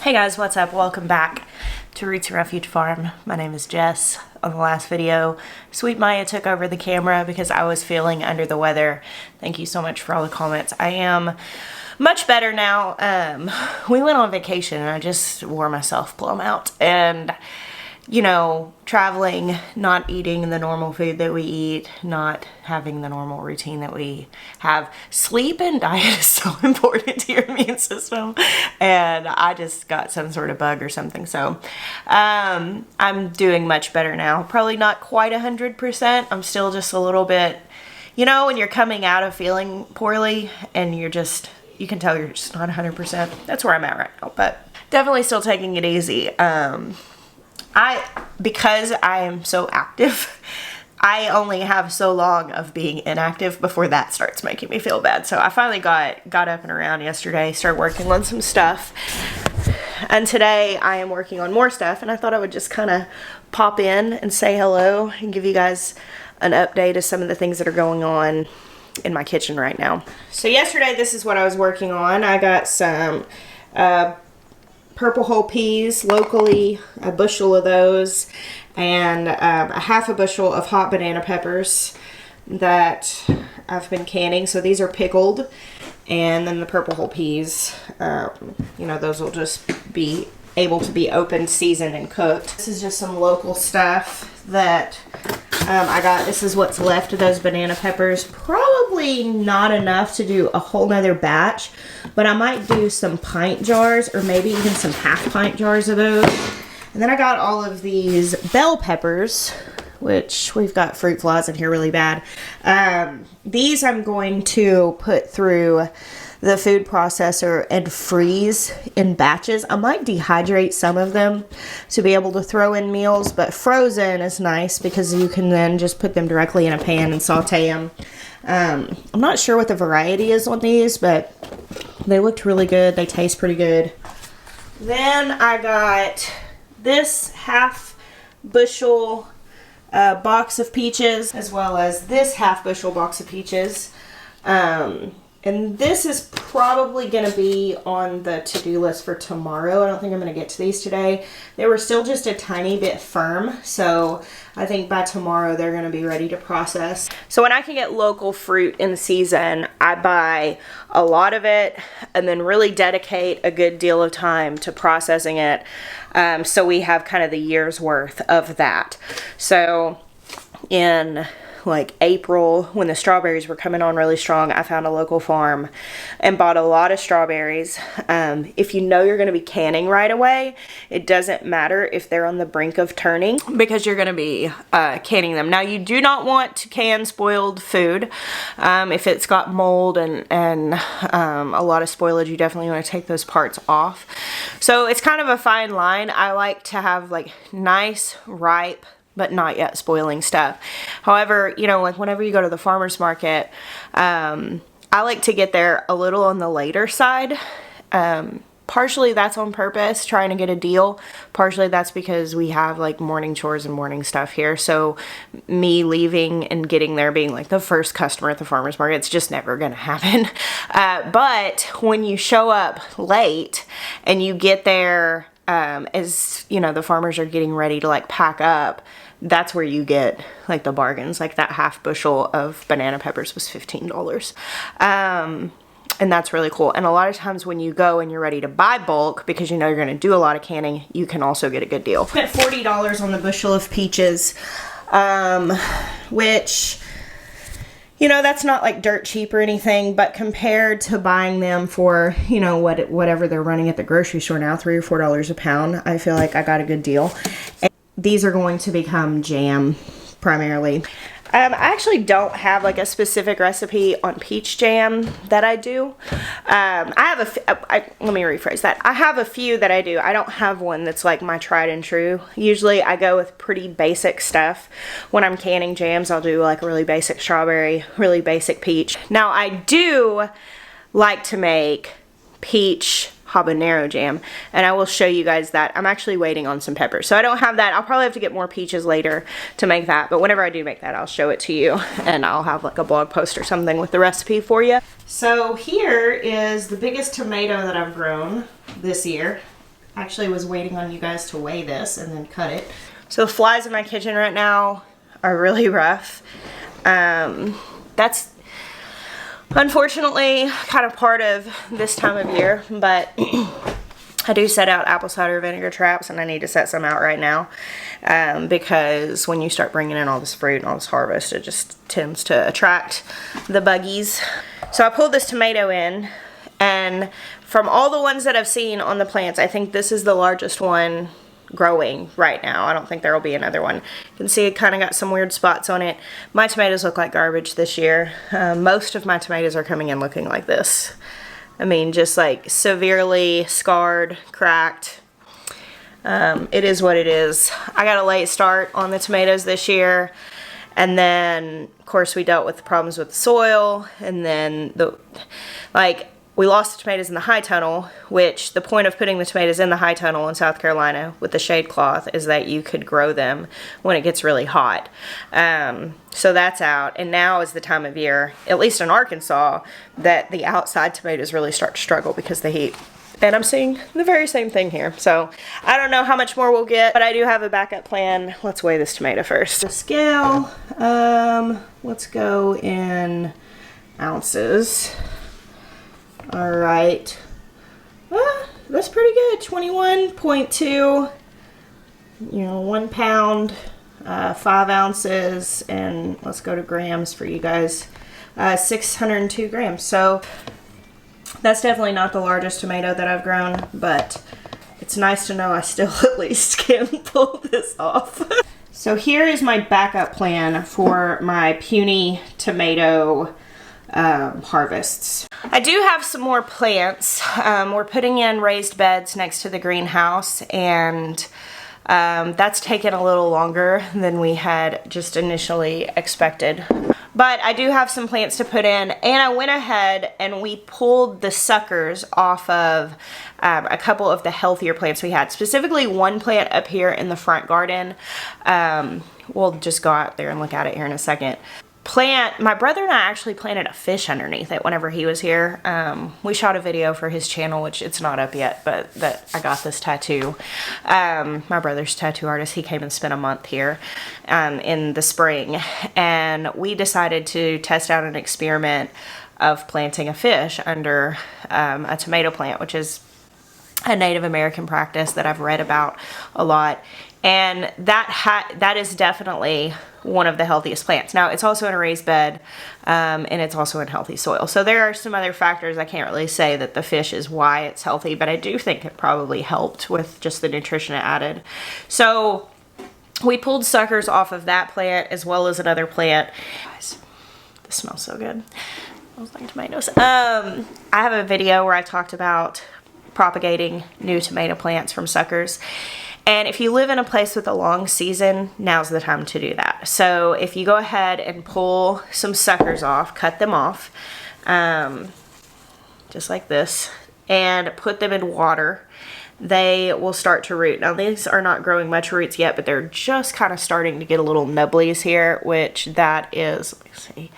Hey guys, what's up? Welcome back to Roots Refuge Farm. My name is Jess. On the last video, Sweet Maya took over the camera because I was feeling under the weather. Thank you so much for all the comments. I am much better now. We went on vacation and I just wore myself plumb out. And, you know, traveling, not eating the normal food that we eat, not having the normal routine that we have. Sleep and diet is so important to your immune system. And I just got some sort of bug or something. So I'm doing much better now. Probably not quite 100%. I'm still just a little bit, you know, when you're coming out of feeling poorly and you're just, you can tell you're just not 100%. That's where I'm at right now. But definitely still taking it easy. Because I am so active, I only have so long of being inactive before that starts making me feel bad. So I finally got up and around yesterday, started working on some stuff. And today I am working on more stuff, and I thought I would just kind of pop in and say hello and give you guys an update of some of the things that are going on in my kitchen right now. So yesterday, this is what I was working on. I got some purple whole peas locally, a bushel of those, and a half a bushel of hot banana peppers that I've been canning. So these are pickled, and then the purple whole peas, you know, those will just be able to be opened, seasoned, and cooked. This is just some local stuff that I got. This is what's left of those banana peppers. Probably not enough to do a whole nother batch, but I might do some pint jars or maybe even some half pint jars of those. And then I got all of these bell peppers, which we've got fruit flies in here really bad. These I'm going to put through the food processor and freeze in batches. I might dehydrate some of them to be able to throw in meals, but frozen is nice because you can then just put them directly in a pan and saute them. I'm not sure what the variety is on these, but they looked really good. They taste pretty good. Then I got this half bushel box of peaches, as well as this half bushel box of peaches. And this is probably going to be on the to-do list for tomorrow. I don't think I'm going to get to these today. They were still just a tiny bit firm, so I think by tomorrow they're going to be ready to process. So when I can get local fruit in season, I buy a lot of it and then really dedicate a good deal of time to processing it, so we have kind of the year's worth of that. So in like April, when the strawberries were coming on really strong, I found a local farm and bought a lot of strawberries. If you know you're going to be canning right away, it doesn't matter if they're on the brink of turning because you're going to be canning them. Now, you do not want to can spoiled food. If it's got mold and a lot of spoilage, you definitely want to take those parts off. So it's kind of a fine line. I like to have like nice, ripe, but not yet spoiling stuff. However, you know, like whenever you go to the farmer's market, I like to get there a little on the later side. Partially that's on purpose, trying to get a deal. Partially that's because we have like morning chores and morning stuff here. So me leaving and getting there being like the first customer at the farmer's market, it's just never gonna happen. But when you show up late and you get there as, you know, the farmers are getting ready to like pack up, that's where you get like the bargains. Like that half bushel of banana peppers was $15. And that's really cool. And a lot of times when you go and you're ready to buy bulk, because you know you're going to do a lot of canning, you can also get a good deal. Spent $40 on the bushel of peaches, which, you know, that's not like dirt cheap or anything, but compared to buying them for, you know, whatever they're running at the grocery store now, $3 or $4 a pound, I feel like I got a good deal. And these are going to become jam primarily. I actually don't have like a specific recipe on peach jam that I do. Let me rephrase that. I have a few that I do. I don't have one that's like my tried and true. Usually I go with pretty basic stuff. When I'm canning jams, I'll do like a really basic strawberry, really basic peach. Now I do like to make peach habanero jam, and I will show you guys that. I'm actually waiting on some peppers, so I don't have that. I'll probably have to get more peaches later to make that, but whenever I do make that, I'll show it to you, and I'll have like a blog post or something with the recipe for you. So here is the biggest tomato that I've grown this year. Actually was waiting on you guys to weigh this and then cut it. So the flies in my kitchen right now are really rough. That's unfortunately kind of part of this time of year, but I do set out apple cider vinegar traps, and I need to set some out right now because when you start bringing in all this fruit and all this harvest, it just tends to attract the buggies. So I pulled this tomato in, and from all the ones that I've seen on the plants, I think this is the largest one growing right now. I don't think there will be another one. You can see it kind of got some weird spots on it. My tomatoes look like garbage this year. Most of my tomatoes are coming in looking like this. I mean, just like severely scarred, cracked. It is what it is. I got a late start on the tomatoes this year, and then of course we dealt with the problems with the soil, and then we lost the tomatoes in the high tunnel, which the point of putting the tomatoes in the high tunnel in South Carolina with the shade cloth is that you could grow them when it gets really hot. So that's out, and now is the time of year, at least in Arkansas, that the outside tomatoes really start to struggle because of the heat. And I'm seeing the very same thing here. So I don't know how much more we'll get, but I do have a backup plan. Let's weigh this tomato first. The scale, let's go in ounces. All right, that's pretty good. 21.2, 1 pound, 5 ounces, and let's go to grams for you guys. 602 grams. So that's definitely not the largest tomato that I've grown, but it's nice to know I still at least can pull this off. So here is my backup plan for my puny tomato harvests. I do have some more plants. We're putting in raised beds next to the greenhouse, and that's taken a little longer than we had just initially expected. But I do have some plants to put in, and I went ahead and we pulled the suckers off of a couple of the healthier plants we had. Specifically one plant up here in the front garden. We'll just go out there and look at it here in a second. My brother and I actually planted a fish underneath it whenever he was here. We shot a video for his channel, which it's not up yet, but that I got this tattoo. My brother's tattoo artist, he came and spent a month here in the spring, and we decided to test out an experiment of planting a fish under a tomato plant, which is a Native American practice that I've read about a lot. And that is definitely one of the healthiest plants. Now, it's also in a raised bed, and it's also in healthy soil. So there are some other factors. I can't really say that the fish is why it's healthy, but I do think it probably helped with just the nutrition it added. So we pulled suckers off of that plant as well as another plant. Guys, this smells so good. It smells like tomatoes. I have a video where I talked about propagating new tomato plants from suckers. And if you live in a place with a long season, now's the time to do that. So if you go ahead and pull some suckers off, cut them off, just like this, and put them in water, they will start to root. Now these are not growing much roots yet, but they're just kind of starting to get a little nubblies here, which that is, let me see,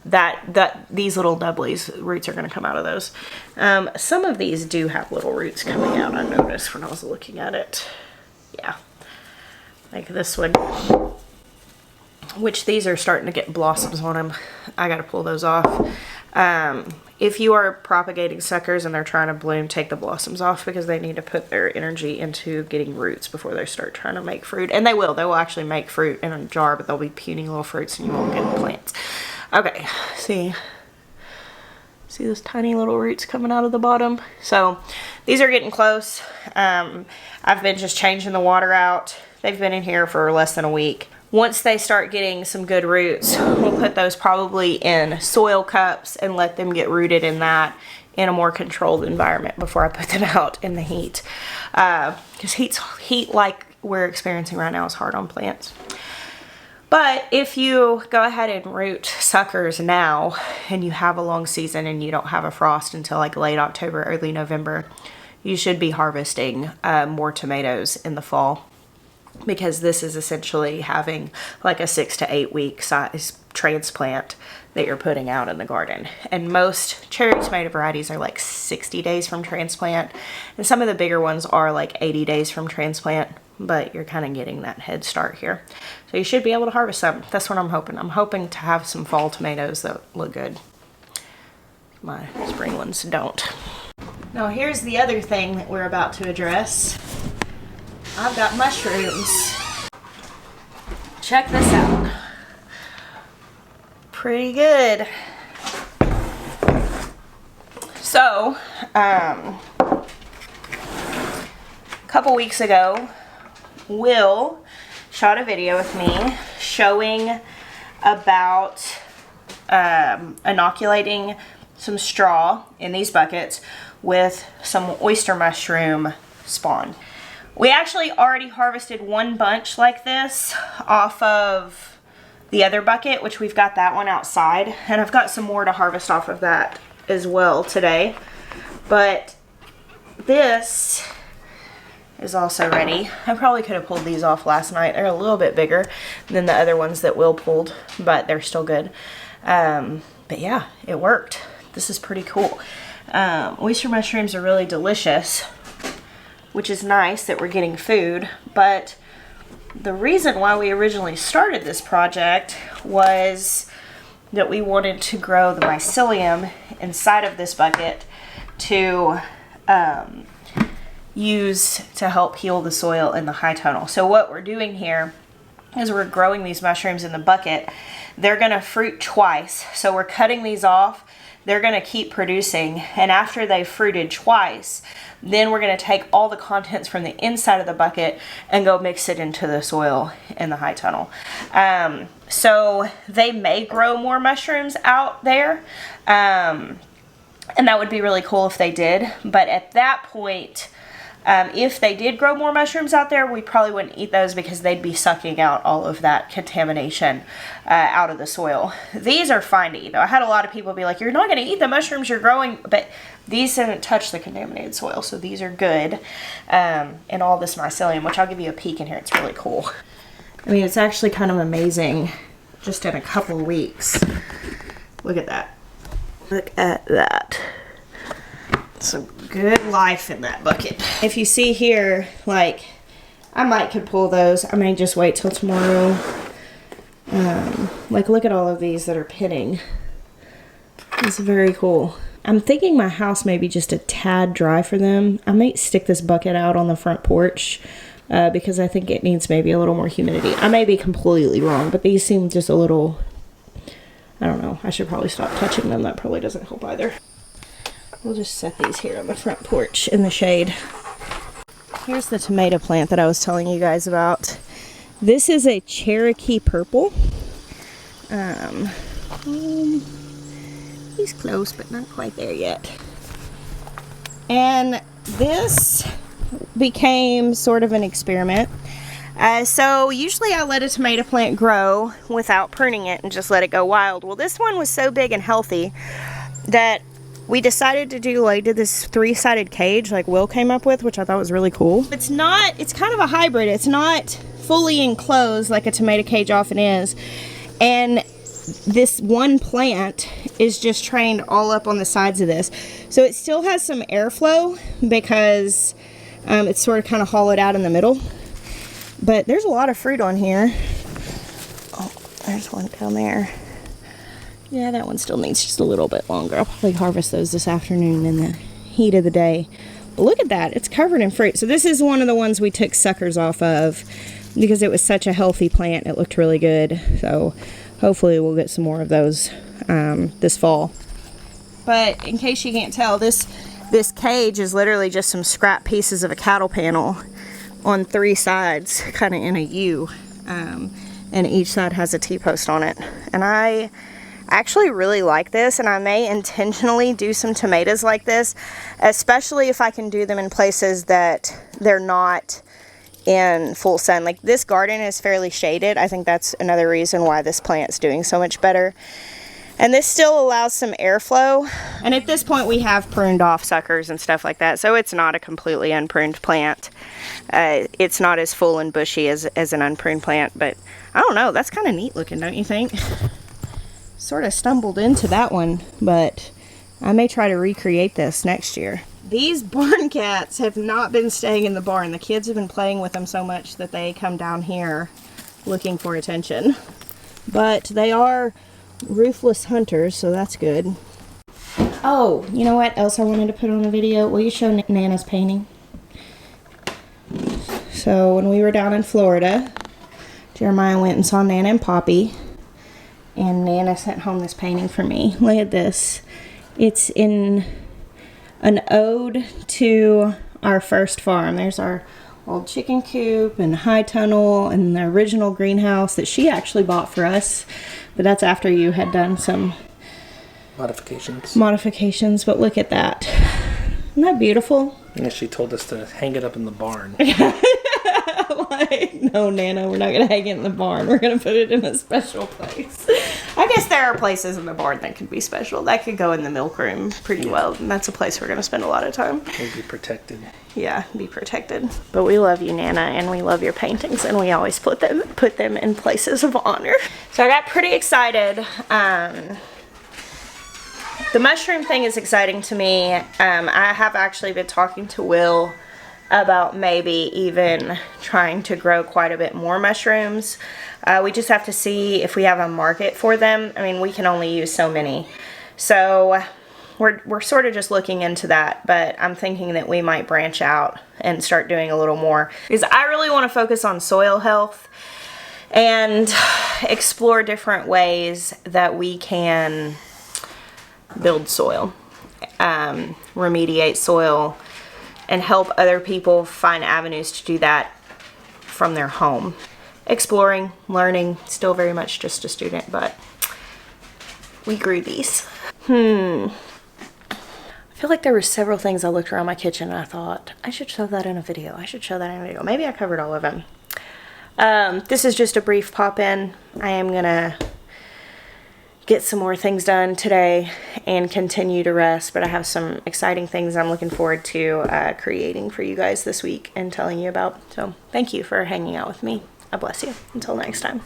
that these little nubblies, roots are going to come out of those. Some of these do have little roots coming out, I noticed when I was looking at it. Yeah, like this one, which these are starting to get blossoms on them. I got to pull those off. If you are propagating suckers and they're trying to bloom, take the blossoms off because they need to put their energy into getting roots before they start trying to make fruit. And they will actually make fruit in a jar, but they'll be puny little fruits and you won't get the plants. Okay, see those tiny little roots coming out of the bottom? So these are getting close. I've been just changing the water out. They've been in here for less than a week. Once they start getting some good roots, we'll put those probably in soil cups and let them get rooted in that in a more controlled environment before I put them out in the heat. Because heat like we're experiencing right now is hard on plants. But if you go ahead and root suckers now and you have a long season and you don't have a frost until like late October, early November, you should be harvesting more tomatoes in the fall, because this is essentially having like a 6 to 8 week size transplant that you're putting out in the garden. And most cherry tomato varieties are like 60 days from transplant, and some of the bigger ones are like 80 days from transplant, but you're kind of getting that head start here. So you should be able to harvest some. That's what I'm hoping. I'm hoping to have some fall tomatoes that look good. My spring ones don't. Now here's the other thing that we're about to address. I've got mushrooms. Check this out. Pretty good. So, a couple weeks ago, Will shot a video with me showing about inoculating some straw in these buckets with some oyster mushroom spawn. We actually already harvested one bunch like this off of the other bucket, which we've got that one outside, and I've got some more to harvest off of that as well today. But this is also ready. I probably could have pulled these off last night. They're a little bit bigger than the other ones that Will pulled, but they're still good. But yeah, it worked. This is pretty cool. Oyster mushrooms are really delicious, which is nice that we're getting food, but the reason why we originally started this project was that we wanted to grow the mycelium inside of this bucket to use to help heal the soil in the high tunnel. So what we're doing here is we're growing these mushrooms in the bucket. They're gonna fruit twice. So we're cutting these off. They're gonna keep producing, and after they've fruited twice, then we're gonna take all the contents from the inside of the bucket and go mix it into the soil in the high tunnel. So they may grow more mushrooms out there, and that would be really cool if they did. But at that point, if they did grow more mushrooms out there, we probably wouldn't eat those because they'd be sucking out all of that contamination out of the soil. These are fine to eat though. I had a lot of people be like, you're not going to eat the mushrooms you're growing, but these didn't touch the contaminated soil, so these are good. And all this mycelium, which I'll give you a peek in here, it's really cool. I mean, it's actually kind of amazing just in a couple of weeks. Look at that. Look at that. Some good life in that bucket. If you see here, like, I might could pull those. I may just wait till tomorrow. Like, look at all of these that are pitting. It's very cool. I'm thinking my house may be just a tad dry for them. I might stick this bucket out on the front porch because I think it needs maybe a little more humidity. I may be completely wrong, but these seem just a little, I don't know. I should probably stop touching them. That probably doesn't help either. We'll just set these here on the front porch in the shade. Here's the tomato plant that I was telling you guys about. This is a Cherokee purple. He's close, but not quite there yet. And this became sort of an experiment. So usually I let a tomato plant grow without pruning it and just let it go wild. Well, this one was so big and healthy that we decided to do this 3-sided cage like Will came up with, which I thought was really cool. It's kind of a hybrid. It's not fully enclosed like a tomato cage often is. And this one plant is just trained all up on the sides of this. So it still has some airflow because it's sort of kind of hollowed out in the middle. But there's a lot of fruit on here. Oh, there's one down there. Yeah, that one still needs just a little bit longer. I'll probably harvest those this afternoon in the heat of the day. But look at that. It's covered in fruit. So this is one of the ones we took suckers off of because it was such a healthy plant. It looked really good. So hopefully we'll get some more of those this fall. But in case you can't tell, this cage is literally just some scrap pieces of a cattle panel on 3 sides, kind of in a U. And each side has a T-post on it. And I actually really like this, and I may intentionally do some tomatoes like this, especially if I can do them in places that they're not in full sun. Like this garden is fairly shaded. I think that's another reason why this plant's doing so much better. And this still allows some airflow. And at this point we have pruned off suckers and stuff like that, so it's not a completely unpruned plant. It's not as full and bushy as an unpruned plant, but I don't know, that's kind of neat looking, don't you think? sort of stumbled into that one, but I may try to recreate this next year. These barn cats have not been staying in the barn. The kids have been playing with them so much that they come down here looking for attention. But they are ruthless hunters, so that's good. Oh, you know what else I wanted to put on a video? Will you show Nana's painting? So when we were down in Florida, Jeremiah went and saw Nana and Poppy, and Nana sent home this painting for me. Look at this. It's in an ode to our first farm. There's our old chicken coop and high tunnel and the original greenhouse that she actually bought for us, but that's after you had done some modifications. But look at that. Isn't that beautiful? Yeah, she told us to hang it up in the barn. Like, no, Nana, we're not going to hang it in the barn. We're going to put it in a special place. I guess there are places in the barn that could be special. That could go in the milk room pretty well. And that's a place we're going to spend a lot of time. We'll be protected. Yeah, be protected. But we love you, Nana, and we love your paintings, and we always put them in places of honor. So I got pretty excited. The mushroom thing is exciting to me. I have actually been talking to Will about maybe even trying to grow quite a bit more mushrooms. We just have to see if we have a market for them. I mean, we can only use so many. So we're sort of just looking into that, but I'm thinking that we might branch out and start doing a little more, because I really want to focus on soil health and explore different ways that we can build soil, remediate soil, and help other people find avenues to do that from their home. Exploring, learning, still very much just a student, but we grew these. I feel like there were several things I looked around my kitchen and I thought, I should show that in a video. Maybe I covered all of them. This is just a brief pop-in. I am gonna get some more things done today and continue to rest, but I have some exciting things I'm looking forward to creating for you guys this week and telling you about. So thank you for hanging out with me. I bless you. Until next time.